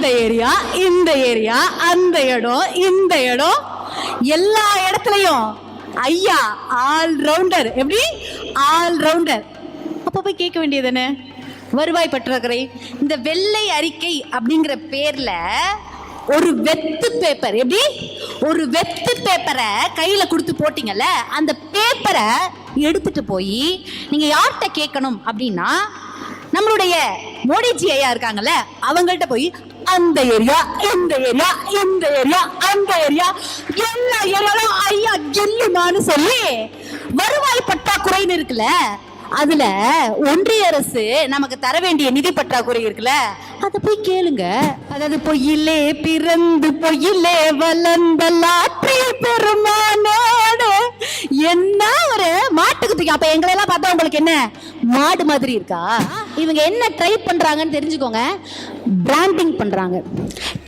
அந்த ஏரியா, இந்த ஏரியா, அந்த இடம், இந்த இடம், எல்லா இடத்துலயும் ஐயா ஆல் ரவுண்டர். எப்படி ஆல் ரவுண்டர்? அப்ப போய் கேட்க வேண்டியது என்ன? வருவாய் பற்றாக்குறை, இந்த வெள்ளை அறிக்கை அப்படிங்கிற பேர்ல ஒரு வெத்து பேப்பர், எப்படி ஒரு வெத்து பேப்பரை கையில கொடுத்து போட்டீங்கல்ல, அந்த பேப்பரை எடுத்துட்டு போய் நீங்க யார்கிட்ட கேட்கணும் அப்படின்னா, நம்மளுடைய மோடிஜி ஐயா இருக்காங்கல்ல, அவங்கள்ட்ட போய் அந்த ஏரியா, இந்த ஏரியா, இந்த ஏரியா, அந்த ஏரியா, எல்லா ஏரியாலும் ஐயா ஜெல்லுமான்னு சொல்லி வருவாய் பற்றாக்குறைன்னு இருக்குல்ல, அதுல ஒன்றிய அரசு நமக்கு தர வேண்டிய நிதி பற்றாக்குறை இருக்குல்ல, அத போய் கேளுங்க. அதாவது பொய்யிலே பிறந்து பொய்யிலே வளர்ந்த லாற்றி பெருமானோடு என்ன ஒரு மாட்டுக்கு. அப்ப எங்களை எல்லாம் பார்த்தா உங்களுக்கு என்ன மாடு மாதிரி இருக்கா? இவங்க என்ன ட்ரை பண்றாங்கன்னு தெரிஞ்சுக்கோங்க. பிராண்டிங் பண்றாங்க.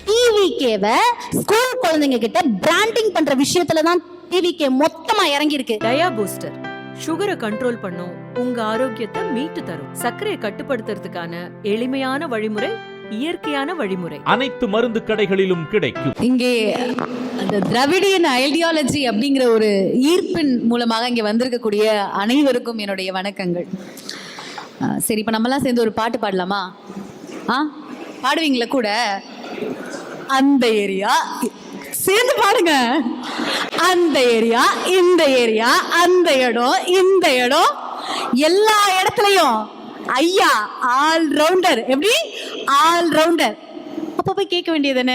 டிவிகேவை ஸ்கூல் குழந்தைங்க கிட்ட பிராண்டிங் பண்ற விஷயத்துல தான் டிவிகே மொத்தமா இறங்கி இருக்கு. டயா பூஸ்டர் சுகரை கண்ட்ரோல் பண்ணும், உங்க ஆரோக்கியத்தை மீட்டு தரும். சர்க்கரையை கட்டுப்படுத்துறதுக்கான எளிமையான வழிமுறை, இயற்கையான வழிமுறை. அனைத்து மருந்து கடைகளிலும் கிடைக்கும். இங்கே அந்த திராவிடியன் ஐடியாலஜி அப்படிங்கிற ஒரு ஈர்ப்பின் மூலமாக இங்கே வந்திருக்கக்கூடிய அனைவருக்கும் என்னுடைய வணக்கங்கள். சரி, இப்போ நம்மலாம் சேர்ந்து ஒரு பாட்டு பாடலாமா? பாடுவீங்களா கூட? அந்த ஏரியா சேர்ந்து பாடுங்க. அந்த ஏரியா, இந்த ஏரியா, அந்த இடம், இந்த இடம், எல்லா இடத்துலயும் ஐயா ஆல் ரவுண்டர். எப்படி ஆல் ரவுண்டர்? அப்ப போய் கேட்க வேண்டியது என்ன?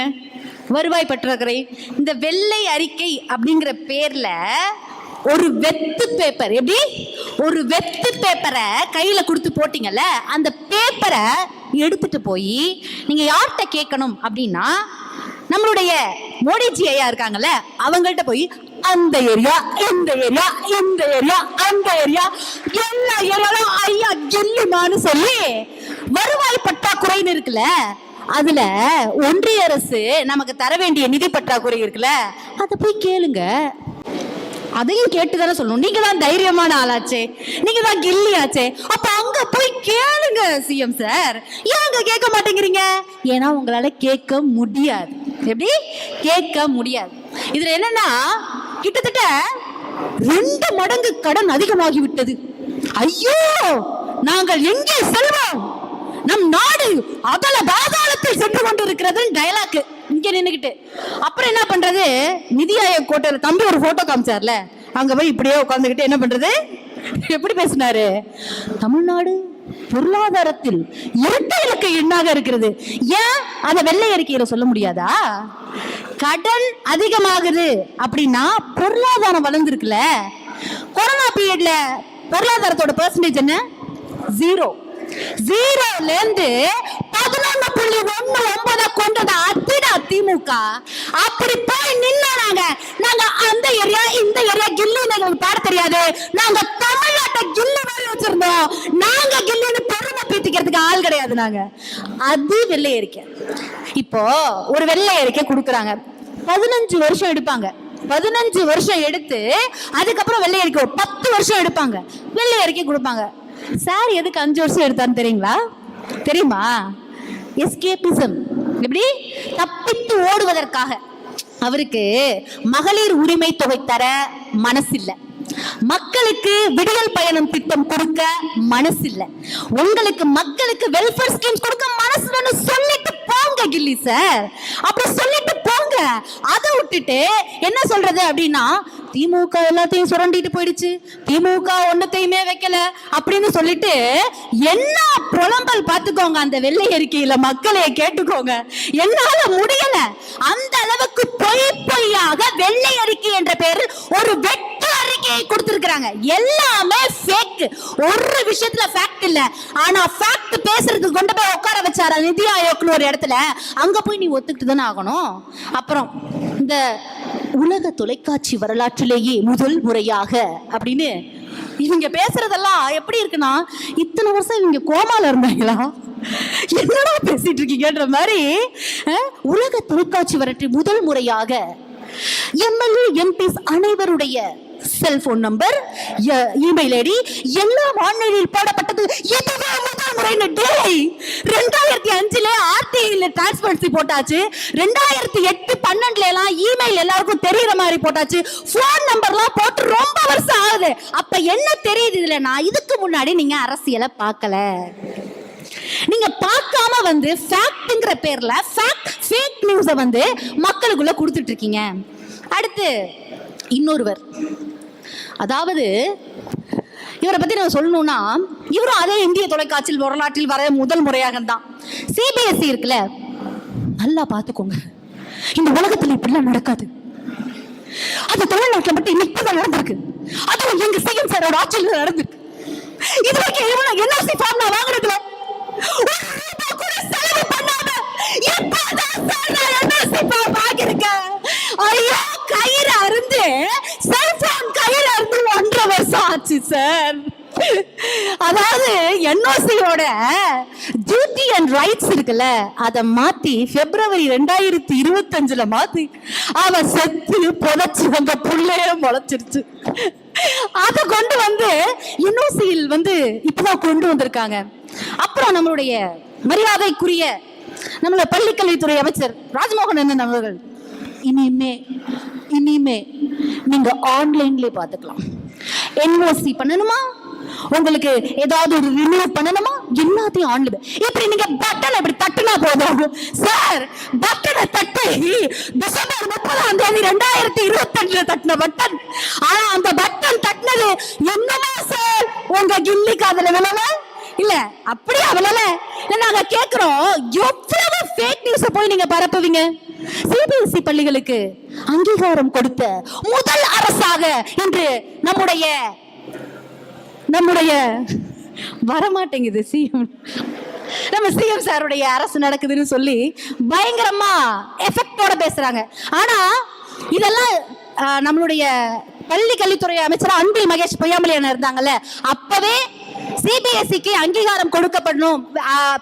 வருவாய் பற்றாக்குறை, இந்த வெள்ளை அறிக்கை அப்படிங்கிற பேர்ல ஒரு வெத்து பேப்பர், எப்படி ஒரு வெத்து பேப்பரை கையில கொடுத்து போட்டீங்கல்ல, அந்த பேப்பரை எடுத்துட்டு போய் நீங்க யார்கிட்ட கேட்கணும் அப்படின்னா, நம்மளுடைய மோடிஜி ஐயா இருக்காங்கல்ல, அவங்கள்ட்ட போய் அந்த ஏரியா, இந்த ஏரியா, இந்த ஏரியா, அந்த ஏரியா, எல்லா ஏரியாலும் ஐயா ஜெல்லுமான்னு சொல்லி வருவாய் பற்றாக்குறைன்னு இருக்குல்ல, அதுல ஒன்றிய அரசு நமக்கு தர வேண்டிய நிதி பற்றாக்குறை இருக்குல்ல, அதை போய் கேளுங்க. அதையும் கேட்டுதானே சொல்லணும். நீங்க தான் தைரியமான ஆளாச்சே, நீங்க தான் கில்லியாச்சே, அப்ப அங்க போய் கேளுங்க சிஎம் சார். ஏன் அங்க கேட்க மாட்டேங்கிறீங்க? ஏன்னா உங்களால கேட்க முடியாது. எப்படி கேட்க முடியாது? இதுல என்னன்னா, கிட்டத்தட்ட 2 மடங்கு கடன் அதிகமாகி விட்டது. ஐயோ, நாங்கள் எங்கே செல்வோம்? நம் நாடு அதல பாதாளத்தில் சென்று கொண்டிருக்கிறது டயலாக் இங்க நின்னுக்கிட்டு. அப்புறம் என்ன பண்றது? நிதி ஆயோக் கோட்டையில தம்பி ஒரு போட்டோ காமிச்சார்ல, அங்க போய் இப்படியே உட்கார்ந்துகிட்டு என்ன பண்றது? எப்படி பேசினாரு? தமிழ்நாடு பொருளாதாரத்தில் இரட்டை இலக்க எண்ணாக இருக்கிறது. ஏன் அதை வெள்ளை அறிக்கையில சொல்ல முடியாதா? கடன் அதிகமாகுது அப்படின்னா பொருளாதாரம் வளர்ந்துருக்குல்ல. கொரோனா பீரியட்ல பொருளாதாரத்தோட பெர்சன்டேஜ் என்ன? 0. 0ல இருந்து 11.19 கொண்டது அதிடா திமுக. அப்படி போய் நின்னாங்க. நாங்க அந்த ஏரியா, இந்த ஏரியா கில்லி எங்களுக்கு பாட தெரியாது, நாங்க தமிழ்நாட்டை கில்லி மாதிரி வச்சிருந்தோம், நாங்க கில்லின்னு பெருமை பீத்திக்கிறதுக்கு ஆள் கிடையாது நாங்க. அது வெள்ளை அறிக்கை. இப்போ ஒரு வெள்ளை அறிக்கை கொடுக்குறாங்க, 15 வருஷம் எடுப்பாங்க. 15 வருஷம் எடுத்து அதுக்கப்புறம் வெள்ளை அறிக்கை 10 வருஷம் எடுப்பாங்க, வெள்ளை அறிக்கை கொடுப்பாங்க. சார் எதுக்கு 5 வருஷம் எடுத்தான்னு தெரியுங்களா? தெரியுமா? எஸ்கேபிசம். எப்படி? தப்பித்து ஓடுவதற்காக. அவருக்கு மகளிர் உரிமை தொகை தர மனசில்லை, மக்களுக்கு விடியல் பயணம் திட்டம் கொடுக்க மனசில்லை, உங்களுக்கு மக்களுக்கு வெல்ஃபேர் ஸ்கீம்ஸ் கொடுக்க மனசுன்னு சொல்லிட்டு போங்க கில்லி சார். அப்படி சொல்லிட்டு போங்க. அதை விட்டுட்டு என்ன சொல்றது அப்படின்னா, திமுக எல்லாத்தையும் சுரண்டிட்டு போயிடுச்சு, திமுக ஒன்னத்தையுமே வைக்கல அப்படின்னு சொல்லிட்டு என்ன புலம்பல் பார்த்துக்கோங்க. அந்த வெள்ளை அறிக்கையில மக்களைய கேட்டுக்கோங்க. என்னால முடியல. அந்த அளவுக்கு பொய்யாக வெள்ளை அறிக்கை என்ற பெயரில் ஒரு வெட்டு அறிக்கையை கொடுத்திருக்கிறாங்க. எல்லாமே ஃபேக். ஒரு விஷயத்துல ஃபேக்ட் இல்ல. ஆனா ஃபேக்ட் பேசுறதுக்கு கொண்டு போய் உட்கார வச்சாரா நிதி ஆயோக்னு ஒரு இடத்துல, அங்க போய் நீ ஒத்துக்கிட்டு தானே ஆகணும். அப்புறம் இந்த உலக தொலைக்காட்சி வரலாற்றிலேயே முதல் முறையாக அப்படின்னு இவங்க பேசுறதெல்லாம் எப்படி இருக்குன்னா, இத்தனை வருஷம் இவங்க கோமால இருந்தாங்களா, என்னடா பேசிட்டு இருக்கீங்கன்ற மாதிரி. உலக தொலைக்காட்சி வரலாற்று முதல் முறையாக எம்எல்ஏ எம்பிஸ் அனைவருடைய செல்போன் நம்பர், இமெயில் ஐடி எல்லாம் ஆன்லைனில் போடப்பட்டது. இதுவே முதல் முதல் முறைன்னு டேய் 2005 ஆர்டிஐல டிரான்ஸ்பரன்சி போட்டாச்சு, 2008 12 எல்லாம் இமெயில் எல்லாருக்கும் தெரியற மாதிரி போட்டாச்சு, போன் நம்பர்லாம் போட்டு ரொம்ப வருஷம் ஆகுது. அப்ப என்ன தெரியுது இதுலனா, இதுக்கு முன்னாடி நீங்க அரசியலை பார்க்கல, நீங்க பார்க்காம வந்து ஃபேக்ட்ங்கற பேர்ல ஃபேக் நியூஸை வந்து மக்களுக்குள்ள கொடுத்துட்டு இருக்கீங்க. அடுத்து இன்னொருவர், அதாவது இவரை பத்தி நம்ம சொல்லணும்னா, இவரும் அதே இந்திய தொலைக்காட்சியில் வரலாற்றில் வர முதல் முறையாக தான். சிபிஎஸ்இ இருக்குல்ல, நல்லா பார்த்துக்கோங்க, இந்த உலகத்தில் இப்படிலாம் நடக்காது. அது தமிழ்நாட்டில் மட்டும் இன்னைக்கு தான் நடந்திருக்கு. அதுவும் எங்க சிஎம் சாரோட ஆட்சியில் நடந்திருக்கு. இது வரைக்கும் எவ்வளவு என்ஆர்சி ஃபார்ம் நான் வாங்குறதுல கூட செலவு பண்ணாம எப்பதான் சார் நான் என்ஆர்சி ஃபார்ம் வாங்கியிருக்கேன். ஐயோ, கயிறு அருந்து செல்போன் கயிறு அருந்து 1.5 வருஷம் ஆச்சு சார். அதாவது என்ஓசியோட டியூட்டி அண்ட் ரைட்ஸ் இருக்குல்ல, அதை மாத்தி பிப்ரவரி 2025 மாத்தி அவ செத்து புதைச்சு அந்த புள்ளைய முளைச்சிருச்சு. அதை கொண்டு வந்து என்ஓசியில் வந்து இப்பதான் கொண்டு வந்திருக்காங்க. அப்புறம் நம்மளுடைய மரியாதைக்குரிய நம்மள பள்ளிக்கல்வித்துறை அமைச்சர் ராஜ்மோகன் அண்ணன் அவர்கள், இனிமே நீங்க ஆன்லைன்லயே பார்த்துக்கலாம். என்ஓசி பண்ணணுமா, உங்களுக்கு ஏதாவது ஒரு ரினியூ பண்ணணுமா, எல்லாத்தையும் ஆன்லைன். இப்படி நீங்க பட்டன் இப்படி தட்டுனா போதும் சார். பட்டனை தட்டி டிசம்பர் 30 2022 தட்டின பட்டன், ஆனா அந்த பட்டன் தட்டினது என்னமா சார் உங்க கில்லி காதுல விழல இல்ல, அப்படியே விழல. நாங்க கேக்குறோம், எவ்வளவு ஃபேக் நியூஸ போய் நீங்க பரப்புவீங்க? சிபிஎஸ்இ பள்ளிகளுக்கு அங்கீகாரம் கொடுத்த முதல் அரசாக இன்று நம்முடைய வரமாட்டேங்குது சிஎம், நம்ம சிஎம் சாருடைய அரசு நடக்குதுன்னு சொல்லி பயங்கரமா எஃபெக்டோட பேசுறாங்க. ஆனா இதெல்லாம் நம்மளுடைய பள்ளி கல்வித்துறை அமைச்சர் அன்பில் மகேஷ் பொய்யாமொழியான இருந்தாங்கல்ல, அப்பவே சிபிஎஸ்இக்கு அங்கீகாரம் கொடுக்கப்படணும்,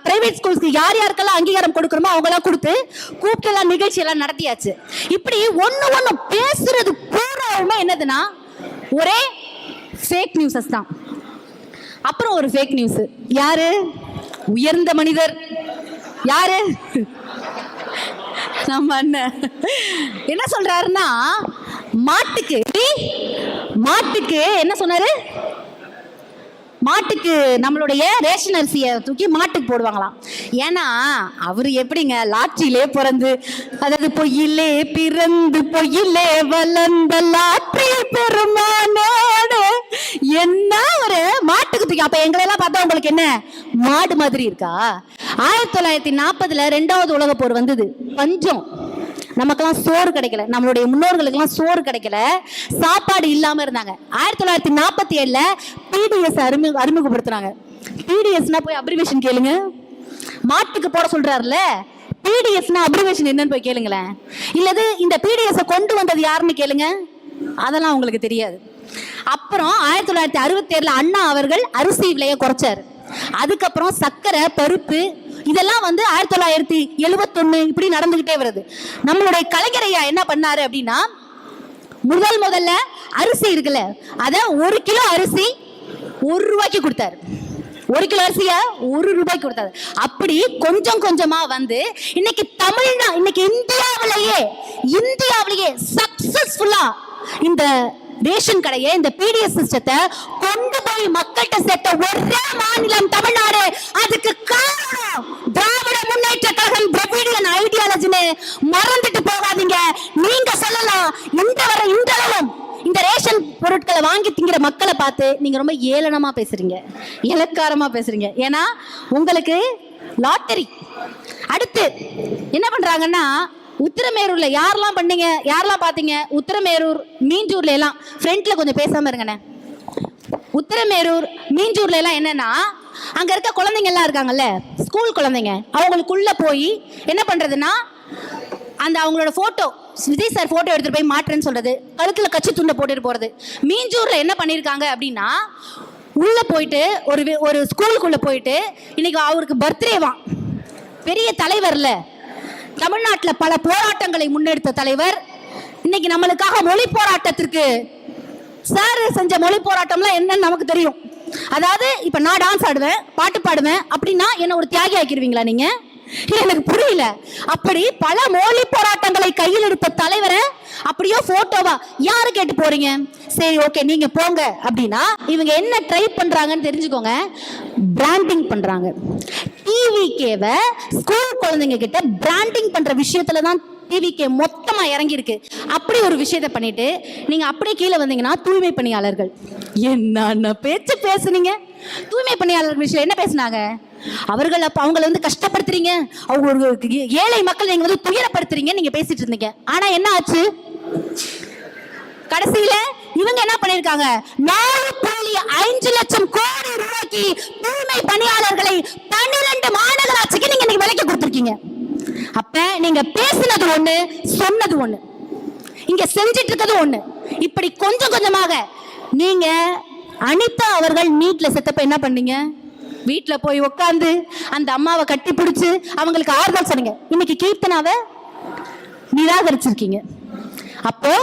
பிரைவேட் ஸ்கூல்ஸ்க்கு யார் யாருக்கெல்லாம் அங்கீகாரம் கொடுக்கணுமோ அவங்களாம் கொடுத்து கூப்பிட்டு எல்லாம் நிகழ்ச்சி எல்லாம் நடத்தியாச்சு. இப்படி ஒண்ணு பேசுறது பூராவுமே என்னதுன்னா ஒரே ஃபேக் நியூஸஸ் தான். அப்புறம் ஒரு ஃபேக் நியூஸ், யாரு உயர்ந்த மனிதர், யாரு நம்ம அண்ணன் என்ன சொல்றாருன்னா, மாட்டுக்கு என்ன சொன்னாரு, மாட்டுக்கு நம்மளுடைய ரேஷன் அரிசியை தூக்கி மாட்டுக்கு போடுவாங்களாம். ஏன்னா அவரு எப்படிங்க லாட்ரியிலே பிறந்து, அதாவது பொய்யிலே பிறந்து பொய்யிலே வளர்ந்த லாட்ரி பெருமானோடு என்ன ஒரு மாட்டுக்கு தூக்கி. அப்ப எங்களெல்லாம் பார்த்தா உங்களுக்கு என்ன மாடு மாதிரி இருக்கா? 1940 2வது உலக போர் வந்தது, பஞ்சம், நமக்கெல்லாம் சோறு கிடைக்கல, நம்மளுடைய முன்னோர்களுக்கெல்லாம் சோறு கிடைக்கல, சாப்பாடு இல்லாம இருந்தாங்க. 1947 பிடிஎஸ் அறிமுகப்படுத்துறாங்க. பிடிஎஸ்னா போய் அப்ரிவேஷன் கேளுங்க, மாட்டுக்கு போட சொல்றாருல, பிடிஎஸ்னா அப்ரிவேஷன் என்னன்னு போய் கேளுங்களேன். இல்லது இந்த பிடிஎஸ் கொண்டு வந்தது யாருன்னு கேளுங்க, அதெல்லாம் உங்களுக்கு தெரியாது. அப்புறம் 1967 அண்ணா அவர்கள் அரிசி விலையை குறைச்சாரு. அதுக்கப்புறம் சர்க்கரை, பருப்பு இதெல்லாம் வந்து 1971 இப்படி நடந்துகிட்டே வருது. நம்மளுடைய கலைஞரையா என்ன பண்ணாரு அப்படின்னா, முதல்ல அரிசி இருக்குல்ல, அத 1 கிலோ அரிசி 1 ரூபாய்க்கு கொடுத்தாரு. 1 கிலோ அரிசிய 1 ரூபாய்க்கு கொடுத்தாரு. அப்படி கொஞ்சம் கொஞ்சமா வந்து இன்னைக்கு இன்னைக்கு இந்தியாவிலேயே சக்சஸ்ஃபுல்லா இந்த ரேஷன் கடையை, இந்த பிடிஎஸ் சிஸ்டத்தை கொண்டு போய் மக்கள்கிட்ட சேர்த்த ஒரே மாநிலம் தமிழ்நாடு. அதுக்கு காரணம் திராவிட முன்னேற்ற கழகம், திராவிடியன் ஐடியாலஜின்னு மறந்துட்டு போகாதீங்க. நீங்க சொல்லலாம், இன்றளவும் இந்த ரேஷன் பொருட்களை வாங்கி திங்கிற மக்களை பார்த்து நீங்க ரொம்ப ஏளனமா பேசுறீங்க, இலக்காரமா பேசுறீங்க. ஏன்னா உங்களுக்கு லாட்டரி. அடுத்து என்ன பண்றாங்கன்னா, உத்திரமேரூர்ல யாரெல்லாம் பாத்தீங்க, உத்திரமேரூர் மீஞ்சூர்ல எல்லாம் ஃப்ரண்ட்ல கொஞ்சம் பேசாம இருங்கண்ணே. உத்திரமேரூர் மீஞ்சூர்ல எல்லாம் என்னன்னா, அங்க இருக்க குழந்தைங்க எல்லாம் இருக்காங்கல்ல, ஸ்கூல் குழந்தைங்க, அவங்களுக்குள்ள போய் என்ன பண்றதுன்னா, அந்த அவங்களோட போட்டோ, விஜய் சார் போட்டோ எடுத்துட்டு போய் மாட்டுறேன்னு சொல்றது, கழுத்துல கட்சி துண்டை போட்டுட்டு போறது. மீஞ்சூர்ல என்ன பண்ணிருக்காங்க அப்படின்னா, உள்ள போயிட்டு ஒரு ஸ்கூலுக்குள்ள போயிட்டு, இன்னைக்கு அவருக்கு பர்த்டேவா, பெரிய தலைவர்ல, தமிழ்நாட்டில் பல போராட்டங்களை முன்னெடுத்த தலைவர், இன்னைக்கு நம்மளுக்காக மொழி போராட்டத்திற்கு சார் செஞ்ச மொழி போராட்டம்லாம் என்னன்னு நமக்கு தெரியும். அதாவது இப்ப நான் டான்ஸ் ஆடுவேன், பாட்டு பாடுவேன் அப்படின்னா என்ன ஒரு தியாகி ஆக்கிடுவீங்களா நீங்க? எனக்கு புரியல. அப்படி பல மொழி போராட்டங்களை கையில் எடுத்த தலைவரை அப்படியோ போட்டோவா யாரு கேட்டு போறீங்க? சரி ஓகே நீங்க போங்க அப்படின்னா இவங்க என்ன ட்ரை பண்றாங்கன்னு தெரிஞ்சுக்கோங்க. பிராண்டிங் பண்றாங்க. டிவிகேவை ஸ்கூல் குழந்தைங்க கிட்ட பிராண்டிங் பண்ற விஷயத்துல தான் டிவிகே மொத்தமா இறங்கி இருக்கு. அப்படி ஒரு விஷயத்தை பண்ணிட்டு நீங்க அப்படியே கீழே வந்தீங்கன்னா தூய்மை பணியாளர்கள் என்ன பேச்சு பேசுனீங்க? தூய்மை பணியாளர்கள் விஷயம் என்ன பேசுனாங்க? அவர்கள் அப்ப அவங்களை வந்து கஷ்டப்படுத்துறீங்க, அவங்க ஒரு ஏழை மக்கள் நீங்க வந்து துயரப்படுத்துறீங்க நீங்க பேசிட்டு இருந்தீங்க. ஆனா என்ன ஆச்சு? கடைசியில இவங்க என்ன பண்ணிருக்காங்க? 4.5 லட்சம் கோடி ரூபாய்க்கு தூய்மை பணியாளர்களை 12 மாநகராட்சிக்கு நீங்க இன்னைக்கு விலைக்கு கொடுத்திருக்கீங்க. அப்ப நீங்க பேசினது ஒண்ணு, சொன்னது ஒண்ணு, இங்க செஞ்சிட்டு இருக்கிறது ஒண்ணு. இப்படி கொஞ்சம் கொஞ்சமாக நீங்க அனிதா அவர்கள் நீட்ல செத்தப்ப என்ன பண்ணீங்க? வீட்டுல போய் உட்கார்ந்து அந்த அம்மாவை கட்டி பிடிச்சு அவங்களுக்கு ஆறுதல் சொன்னீங்க. இன்னைக்கு கீர்த்தனாவை நிராகரிச்சிருக்கீங்க. அப்போ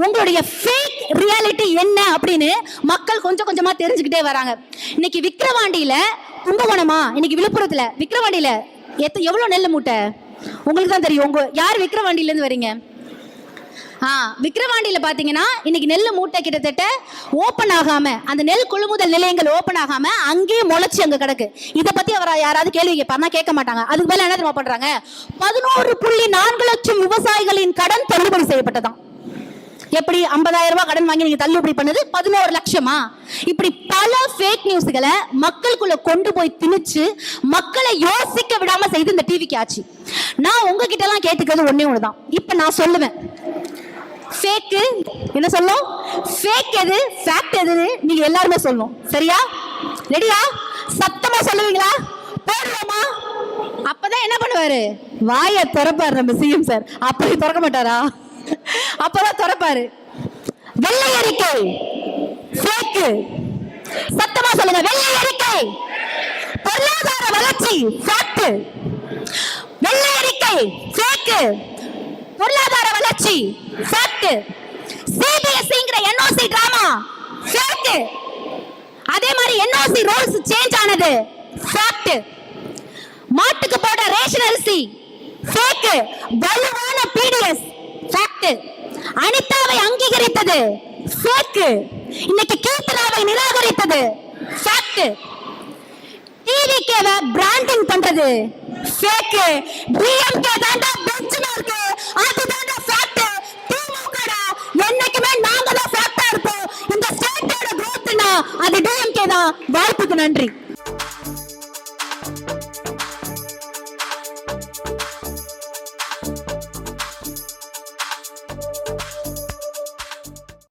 உங்களுடைய ஃபேக் ரியாலிட்டி என்ன அப்படின்னு மக்கள் கொஞ்சம் கொஞ்சமா தெரிஞ்சுக்கிட்டே வராங்க. இன்னைக்கு விக்கிரவாண்டியில கும்பகோணமா, இன்னைக்கு விழுப்புரத்துல விக்கிரவாண்டியில எவ்வளவு நெல் மூட்டை உங்களுக்கு தான் தெரியும். உங்க யார் விக்கிரவாண்டியில இருந்து வரீங்க? விக்கிரவாண்டியில பாத்தீங்கன்னா இன்னைக்கு நெல் மூட்டை கிட்டத்தட்ட ஓபன் ஆகாம, அந்த நெல் கொள்முதல் நிலையங்கள் ஓபன் ஆகாம அங்கேயே முளைச்சு அங்க கிடக்கு. இதை பத்தி அவர் யாராவது கேள்வி கேட்பாருன்னா கேட்க மாட்டாங்க. அதுக்கு மேல என்ன தெரியுமா பண்றாங்க? 11.4 லட்சம் விவசாயிகளின் கடன் தள்ளுபடி செய்யப்பட்டதாம். எப்படி 50,000 ரூபாய் கடன் வாங்கி நீங்க தள்ளுபடி பண்ணது 11 லட்சமா? இப்படி பல ஃபேக் நியூஸ்களை மக்களுக்குள்ள கொண்டு போய் திணிச்சு மக்களை யோசிக்க விடாம செய்து இந்த டிவிக்கு ஆச்சு. நான் உங்ககிட்ட எல்லாம் கேட்டுக்கிறது ஒண்ணே ஒண்ணுதான். இப்ப நான் சொல்லுவேன், ஃபேக்கு என்ன சொல்லும், ஃபேக் எது, ஃபேக்ட் எது நீங்க எல்லாருமே சொல்லணும். சரியா? ரெடியா? சத்தமா சொல்லுவீங்களா? போடுவோமா? அப்பதான் என்ன பண்ணுவாரு? வாயை திறப்பாரு நம்ம சிஎம் சார். அப்படி திறக்க மாட்டாரா? அப்பதான் திறப்பாரு. வெள்ளை அறிக்கை ஃபேக்கு. சத்தமா சொல்லுங்க. வெள்ளை அறிக்கை. பொருளாதார வளர்ச்சி ஃபேக்ட். வெள்ளை அறிக்கை ஃபேக்கு. பொருளாதார வளர்ச்சி ஃபேக்ட். சிபிஎஸ்இங்கிற என்ஓசி டிராமா ஃபேக்ட். அதே மாதிரி என்ஓசி ரூல்ஸ் சேஞ்ச் ஆனது ஃபேக்ட். மாட்டுக்கு போட ரேஷன் அரிசி ஃபேக். வலுவான பிடிஎஸ் ஃபேக்ட். அனிதாவை அங்கீகரித்தது ஃபேக். இன்னைக்கு கீர்த்தனாவை நிராகரித்தது ஃபேக்ட். டிவிகேவை பிராண்டிங் பண்றது ஃபேக். டிஎம்கே தாண்டா பெஞ்ச்மார்க், அது தாண்டா ஃபேக்ட். திமுக என்னைக்குமே நாங்க தான் ஃபேக்ட்டா இருப்போம். இந்த ஸ்டேட்டோட growthனா அது டிஎம்கே தான். வாய்ப்புக்கு நன்றி.